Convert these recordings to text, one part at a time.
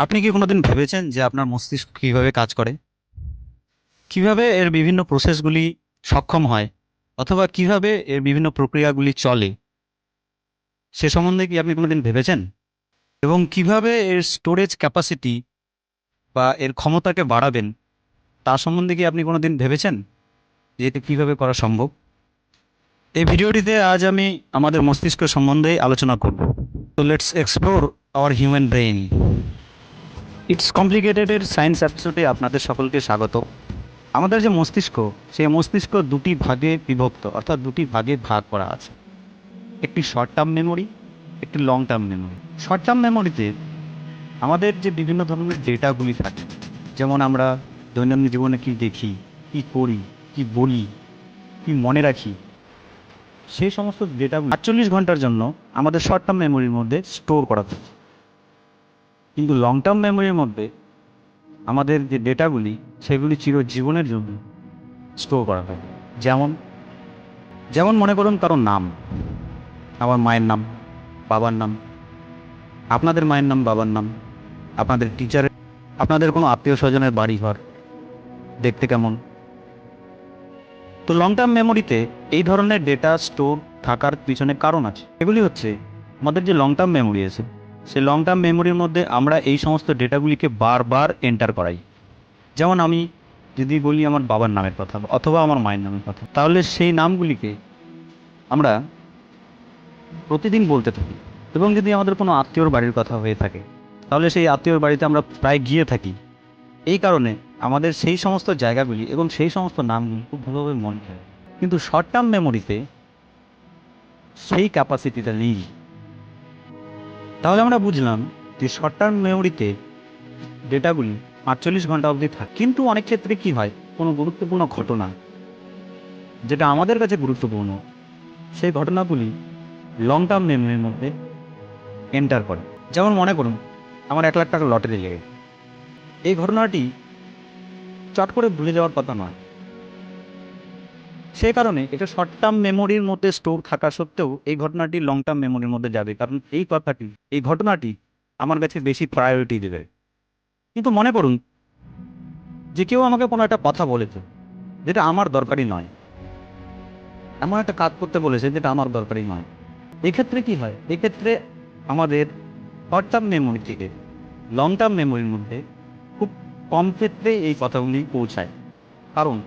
আপনি কি কোনোদিন ভেবেছেন যে আপনার মস্তিষ্ক কিভাবে কাজ করে? কিভাবে এর বিভিন্ন প্রসেসগুলি সক্ষম হয়? অথবা কিভাবে এর বিভিন্ন প্রক্রিয়াগুলি চলে? সে সম্বন্ধে কি আপনি কোনোদিন ভেবেছেন? এবং কিভাবে এর স্টোরেজ ক্যাপাসিটি বা এর ক্ষমতাকে বাড়াবেন, তা সম্বন্ধে কি আপনি কোনোদিন ভেবেছেন? যে এটা কিভাবে করা সম্ভব? এই ভিডিওটিতে আজ আমি আমাদের মস্তিষ্ক সম্বন্ধে আলোচনা করব। তো let's explore hour human brain. It's complicated science এপিসোডে আপনাদের সকলকে স্বাগত। আমাদের যে মস্তিষ্ক, সেই মস্তিষ্ক দুটি ভাগে বিভক্ত, অর্থাৎ দুটি ভাগে ভাগ করা আছে। একটি শর্ট টার্ম মেমোরি, একটি long term memory. Short term মেমোরিতে আমাদের যে বিভিন্ন ধরনের ডেটাগুলি থাকে, যেমন আমরা দৈনন্দিন জীবনে কী দেখি, কী করি, কী বলি, কী মনে রাখি, সেই সমস্ত ডেটাগুলি 48 ঘন্টার জন্য আমাদের শর্ট টার্ম মেমোরির মধ্যে স্টোর করা থাকে। কিন্তু লং টার্ম মেমোরির মধ্যে আমাদের যে ডেটাগুলি, সেগুলি চিরজীবনের জন্য স্টোর করা থাকে। যেমন যেমন মনে করুন কারো নাম, আমার মায়ের নাম, বাবার নাম, আপনাদের মায়ের নাম, বাবার নাম, আপনাদের টিচারের, আপনাদের কোনো আত্মীয় স্বজনের বাড়ি ঘর দেখতে কেমন। তো লং টার্ম মেমোরিতে এই ধরনের ডেটা স্টোর থাকার পিছনে কারণ আছে। এগুলি হচ্ছে আমাদের যে লং টার্ম মেমোরি আছে, সেই লং টার্ম মেমোরির মধ্যে আমরা এই সমস্ত ডেটাগুলিকে বারবার এন্টার করাই। যেমন আমি যদি বলি আমার বাবার নামের কথা অথবা আমার মায়ের নামের কথা, তাহলে সেই নামগুলিকে আমরা প্রতিদিন বলতে থাকি। এবং যদি আমাদের কোনো আত্মীয়র বাড়ির কথা হয়ে থাকে, তাহলে সেই আত্মীয়র বাড়িতে আমরা প্রায় গিয়ে থাকি। এই কারণে আমাদের সেই সমস্ত জায়গাগুলি এবং সেই সমস্ত নামগুলি খুব ভালোভাবে মনে থাকে। কিন্তু শর্ট টার্ম মেমোরিতে সেই ক্যাপাসিটিটা নেই। তাহলে আমরা বুঝলাম যে শর্ট টার্ম মেমোরিতে ডেটাগুলি 48 ঘন্টা অবধি থাকে। কিন্তু অনেক ক্ষেত্রে কি হয়, কোনো গুরুত্বপূর্ণ ঘটনা যেটা আমাদের কাছে গুরুত্বপূর্ণ, সেই ঘটনাগুলি লং টার্ম মেমোরির মধ্যে এন্টার করে। যেমন মনে করুন আমার 1 লাখ টাকা লটারি লেগে, এই ঘটনাটি চট করে ভুলে যাওয়ার কথা নয়। সেই কারণে এটা শর্ট টার্ম মেমোরির মধ্যে স্টোর থাকা সত্ত্বেও এই ঘটনাটি লং টার্ম মেমোরির মধ্যে যাবে, কারণ এই ঘটনাটি আমার কাছে বেশি প্রায়োরিটি দেবে। কিন্তু মনে করুন যে কেউ আমাকে কোনো একটা কথা বলেছে যেটা আমার দরকারই নয়, এমন একটা কাজ করতে বলেছে যেটা আমার দরকারই নয়। এক্ষেত্রে কি হয়, এক্ষেত্রে আমাদের শর্ট টার্ম মেমোরি থেকে লং টার্ম মেমোরির মধ্যে খুব কম ক্ষেত্রে এই কথাগুলি পৌঁছায়, কারণ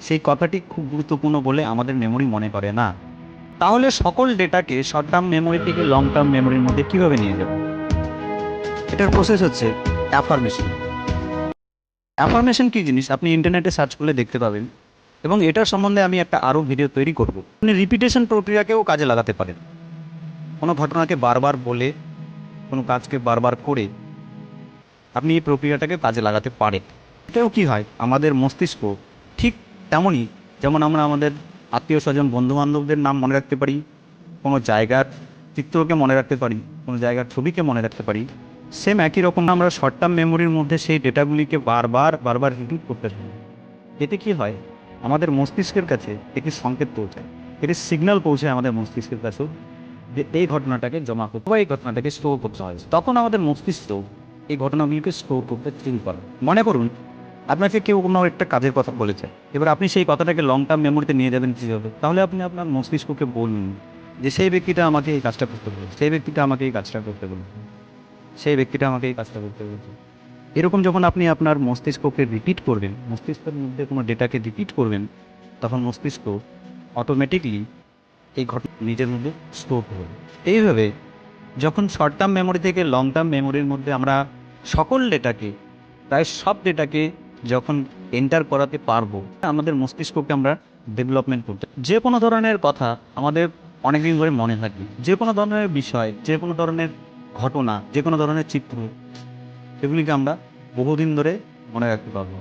সেই কথাটি খুব গুরুত্বপূর্ণ বলে আমাদের মেমোরি মনে করে না। তাহলে সকল ডেটাকে শর্ট টার্ম মেমোরি থেকে লং টার্ম মেমোরির মধ্যে কীভাবে নিয়ে যাব? এটার প্রসেস হচ্ছে অ্যাফার্মেশন। অ্যাফার্মেশন কী জিনিস আপনি ইন্টারনেটে সার্চ করলে দেখতে পাবেন, এবং এটার সম্বন্ধে আমি একটা আরও ভিডিও তৈরি করব। আপনি রিপিটেশন প্রক্রিয়াকেও কাজে লাগাতে পারেন। কোনো ঘটনাকে বারবার বলে, কোনো কাজকে বারবার করে আপনি এই প্রক্রিয়াটাকে কাজে লাগাতে পারেন। এটাও কি হয়, আমাদের মস্তিষ্ক ঠিক তেমনই, যেমন আমরা আমাদের আত্মীয় স্বজন বন্ধু বান্ধবদের নাম মনে রাখতে পারি, কোনো জায়গার চিত্রকে মনে রাখতে পারি, কোনো জায়গার ছবিকে মনে রাখতে পারি, সেম একই রকম আমরা শর্ট টার্ম মেমোরির মধ্যে সেই ডেটাগুলিকে বারবার বারবার রিপিট করতে থাকি। এতে কি হয়, আমাদের মস্তিষ্কের কাছে একটি সংকেত পৌঁছায়, একটি সিগন্যাল পৌঁছায় আমাদের মস্তিষ্কের কাছেও, যে এই ঘটনাটাকে জমা করতে বা এই ঘটনাটাকে স্টোর করতে হয়। তখন আমাদের মস্তিষ্ক এই ঘটনাগুলিকে স্টোর করতে শুরু করে। মনে করুন আপনাকে কেউ কোনো একটা কাজের কথা বলেছে, এবার আপনি সেই কথাটাকে লং টার্ম মেমোরিতে নিয়ে যাবেন কীভাবে? তাহলে আপনি আপনার মস্তিষ্ককে বলুন যে সেই ব্যক্তিটা আমাকে এই কাজটা করতে বলেছে, সেই ব্যক্তিটা আমাকে এই কাজটা করতে বলেছে, সেই ব্যক্তিটা আমাকে এই কাজটা করতে বলেছে। এরকম যখন আপনি আপনার মস্তিষ্ককে রিপিট করবেন, মস্তিষ্কের মধ্যে কোনো ডেটাকে রিপিট করবেন, তখন মস্তিষ্ক অটোমেটিকলি এই ঘটনা নিজের মধ্যে স্টোর করবে। এইভাবে যখন শর্ট টার্ম মেমোরি থেকে লং টার্ম মেমোরির মধ্যে আমরা সকল ডেটাকে, প্রায় সব ডেটাকে যখন এন্টার করাতে পারবো, আমাদের মস্তিষ্ককে আমরা ডেভেলপমেন্ট করতে, যে কোনো ধরনের কথা আমাদের অনেকদিন ধরে মনে থাকবে, যে কোনো ধরনের বিষয়, যে কোনো ধরনের ঘটনা, যে কোনো ধরনের চিত্র, এগুলিকে আমরা বহুদিন ধরে মনে রাখতে পারবো।